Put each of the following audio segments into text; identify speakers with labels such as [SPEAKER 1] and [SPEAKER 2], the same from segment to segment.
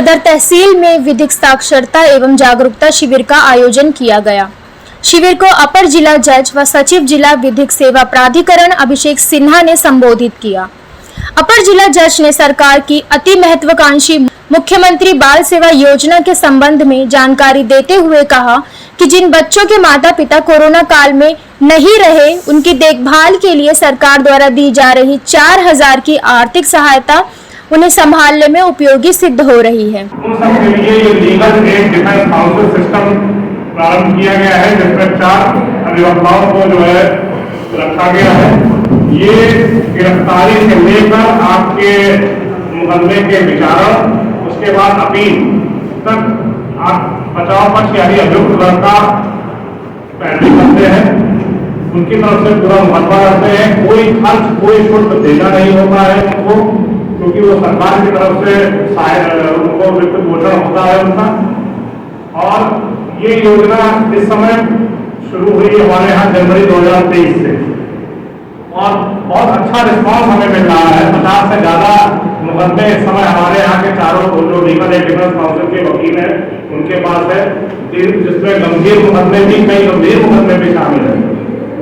[SPEAKER 1] सदर तहसील में विधिक साक्षरता एवं जागरूकता शिविर का आयोजन किया गया। शिविर को अपर जिला जज व सचिव जिला विधिक सेवा प्राधिकरण अभिषेक सिन्हा ने संबोधित किया। अपर जिला जज ने सरकार की अति महत्वाकांक्षी मुख्यमंत्री बाल सेवा योजना के संबंध में जानकारी देते हुए कहा कि जिन बच्चों के माता पिता कोरोना काल में नहीं रहे, उनकी देखभाल के लिए सरकार द्वारा दी जा रही 4000 की आर्थिक सहायता उन्हें संभालने में उपयोगी सिद्ध हो रही है।
[SPEAKER 2] उन सब के लिए ये legal aid defence council system प्रारंभ किया गया है, जिसमें 4 अधिवक्ताओं को जो है रखा गया है। ये गिरफ्तारी से लेकर आपके मुकदमे के विचारण, उसके बाद अपील तक आप बचाव पक्ष यानी अभियुक्त वर्ग का पैरवी करते हैं, उनकी तरफ से पूरा मुकदमा करते हैं। कोई खर्च कोई शुल्क देना नहीं होता है उनको, क्योंकि वो सरकार की तरफ से उनको वित्त पोषण होता है उनका। और ये योजना इस समय शुरू हुई हमारे यहाँ जनवरी 2023 से, और बहुत अच्छा रिस्पॉन्स हमें मिल रहा है। 50 से ज्यादा मुकदमे इस समय हमारे यहाँ के चारों जो लीगल एड डिफेंस काउंसिल के वकील हैं उनके पास है, जिसमें गंभीर मुकदमे भी, कई गंभीर मुकदमे भी शामिल है,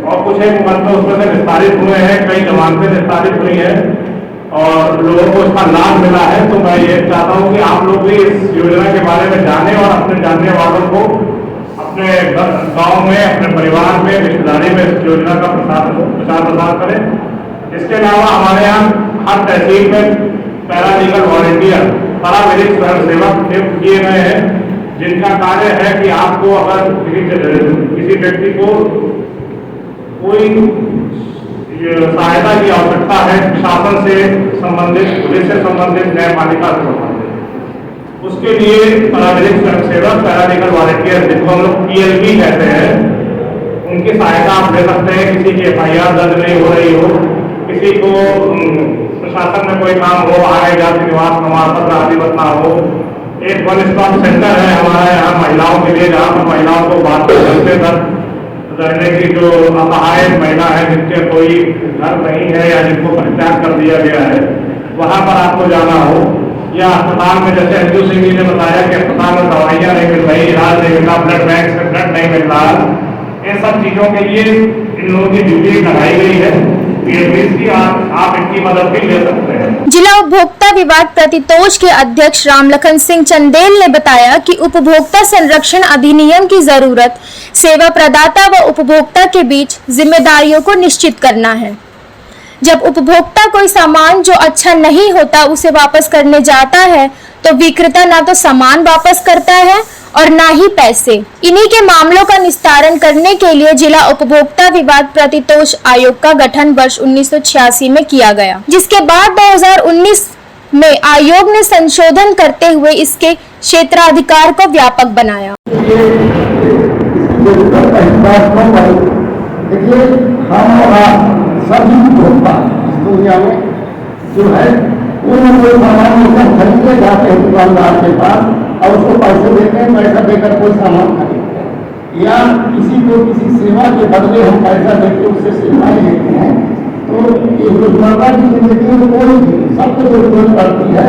[SPEAKER 2] और कुछ एक मुकदमे उसमें से निस्तारित हुए हैं, कई जमानतें निस्तारित हुई हैं और लोगों को इसका लाभ मिला है। तो मैं ये चाहता हूँ कि आप लोग भी इस योजना के बारे में जानें और अपने जानने वालों को अपने गांव में, अपने परिवार में, रिश्तेदारी में इस योजना का प्रचार प्रसार करें। इसके अलावा हमारे यहाँ हर तहसील में पैरालीगल वॉलंटियर, पैरामेडिक स्वयंसेवक नियुक्त किए गए हैं, जिनका कार्य है कि आपको अगर किसी व्यक्ति को कोई सहायता की आवश्यकता है, शासन से संबंधित, पुलिस से संबंधित, न्यायपालिका से संबंधित, उसके लिए पैरामेडिक स्वयंसेवक, पैरालीगल वॉलंटियर, जिनको हम लोग PLV कहते हैं, उनकी सहायता आप ले सकते हैं। किसी की FIR दर्ज नहीं हो रही हो, किसी को प्रशासन में कोई काम हो, आय जाति निवास प्रमाण पत्र आदि बनना हो। एक 1 स्टॉप सेंटर है हमारे यहाँ महिलाओं के लिए, जहाँ पर महिलाओं को बात करते तक रहने की जो असहाय महिला है, जिनके कोई घर नहीं है या जिनको परित्याग कर दिया गया है, वहाँ पर आपको जाना हो, या अस्पताल में, जैसे अंजू सिंह जी ने बताया कि अस्पताल में दवाइयाँ नहीं मिल रही, इलाज नहीं मिल रहा, ब्लड बैंक से ब्लड नहीं मिल रहा, इन सब चीजों के लिए इन लोगों की ड्यूटी लगाई गई है। आप इनकी मदद भी ले सकते हैं।
[SPEAKER 1] जिला उपभोक्ता विवाद प्रतितोष के अध्यक्ष रामलखन सिंह चंदेल ने बताया कि उपभोक्ता संरक्षण अधिनियम की जरूरत सेवा प्रदाता व उपभोक्ता के बीच जिम्मेदारियों को निश्चित करना है। जब उपभोक्ता कोई सामान जो अच्छा नहीं होता उसे वापस करने जाता है, तो विक्रेता ना तो सामान वापस करता है और ना ही पैसे। इन्हीं के मामलों का निस्तारण करने के लिए जिला उपभोक्ता विवाद प्रतितोष आयोग का गठन वर्ष 1986 में किया गया, जिसके बाद 2019 में आयोग ने संशोधन करते हुए इसके क्षेत्राधिकार को व्यापक बनाया।
[SPEAKER 3] देखिए, हम और सभी उपभोक्ता इस दुनिया में जो है कोई सामान खरीदने जाते हैं दुकानदार के पास और उसको पैसे देते हैं, पैसा देकर कोई सामान खरीदते हैं, या किसी को किसी सेवा के बदले हम पैसा देकर उससे सेवाएं लेते हैं। तो ये रोजमर्रा की जिंदगी में कोई सबको जरूरत पड़ती है,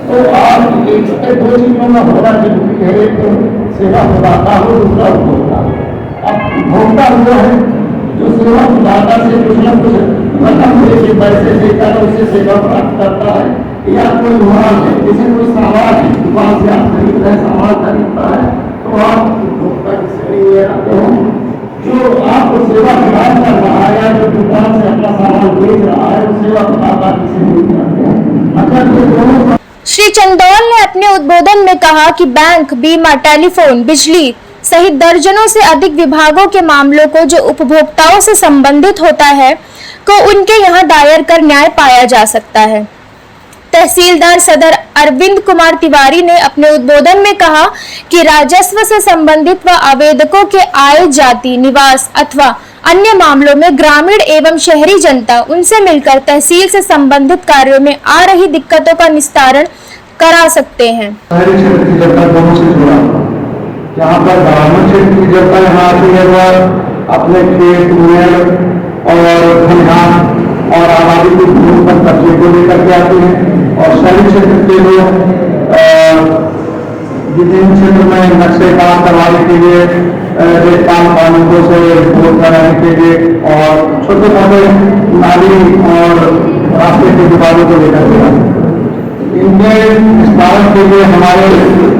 [SPEAKER 3] तो आप एक से 2 चीजों में होना जरूरी है। एक तो सेवा प्रदाता हो, दूसरा उपभोक्ता। अब उपभोक्ता जो है, जो सेवा प्रदाता से कुछ न कुछ रकम देकर, पैसे देकर उससे सेवा प्राप्त करता है, या कोई माल है, जैसे कोई सामान है, दुकान से आप खरीद रहे, सामान खरीदता है, तो आप उपभोक्ता किसे नहीं ले आते हो। जो आपको सेवा प्रदान कर रहा है या जो दुकान से अपना सामान बेच रहा है, वो सेवा प्रदाता किसे नहीं करते हैं। अगर ये दोनों
[SPEAKER 1] श्री चंदौल ने अपने उद्बोधन में कहा कि बैंक, बीमा, टेलीफोन, बिजली सहित दर्जनों से अधिक विभागों के मामलों को जो उपभोक्ताओं से संबंधित होता है को उनके यहाँ दायर कर न्याय पाया जा सकता है। तहसीलदार सदर अरविंद कुमार तिवारी ने अपने उद्बोधन में कहा कि राजस्व से संबंधित व आवेदकों के आय, जाति, निवास अथवा अन्य मामलों में ग्रामीण एवं शहरी जनता उनसे मिलकर तहसील से संबंधित कार्यों में आ रही दिक्कतों का निस्तारण करा सकते हैं।
[SPEAKER 3] यहाँ पर ग्रामीण क्षेत्र की जनता यहाँ आती है, वह अपने खेत में और खलिहान और आबादी की भूमि पर कब्जे को लेकर के आती है, और शहरी क्षेत्र के लोग विभिन्न क्षेत्र में नक्शे काम करवाने के लिए, रेतपाल कानूनों से रिपोर्ट कराने के लिए और छोटे मोटे नाली और रास्ते के विभागों को लेकर के इनके निस्तारण के लिए हमारे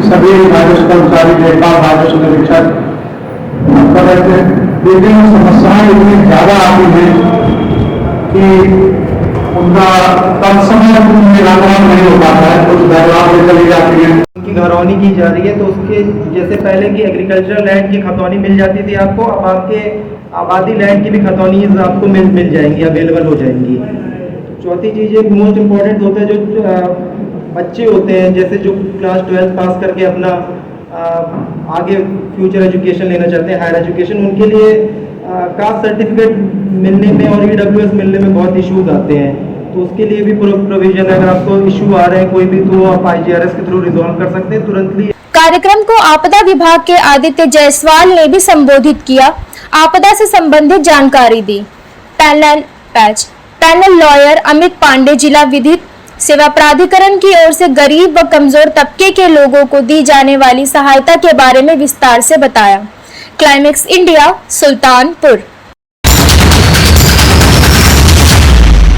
[SPEAKER 3] सभी राजस्व कर्मचारी, लेखपाल, राजस्व निरीक्षक विभिन्न समस्याएं इतनी ज्यादा आती हैं कि उनका कम समय में निराकरण नहीं हो पाता है, कुछ बदलाव में चली जाती है।
[SPEAKER 4] की घरौनी की जा रही है, तो उसके जैसे पहले की एग्रीकल्चरल लैंड की खतौनी मिल जाती थी आपको, अब आपके आबादी लैंड की भी खतौनी आपको मिल जाएंगी, अवेलेबल हो जाएंगी। चौथी चीज़ एक मोस्ट इम्पॉर्टेंट होता है, जो बच्चे होते हैं जैसे जो क्लास 12 पास करके अपना आगे फ्यूचर एजुकेशन लेना चाहते हैं, हायर एजुकेशन, उनके लिए कास्ट सर्टिफिकेट मिलने में और EWS मिलने में बहुत इश्यूज आते हैं। तो उसके लिए भी प्रोविजन है, अगर आपको इशू आ रहे हैं कोई भी, तो आप IGRS के थ्रू रिजॉल्व कर सकते हैं तुरंतली।
[SPEAKER 1] कार्यक्रम को आपदा विभाग के आदित्य जायसवाल ने भी संबोधित किया, आपदा से संबंधित जानकारी दी। पैनल लॉयर अमित पांडे, जिला विधिक सेवा प्राधिकरण की ओर से गरीब व कमजोर तबके के लोगों को दी जाने वाली सहायता के बारे में विस्तार से बताया। Climax India, Sultanpur.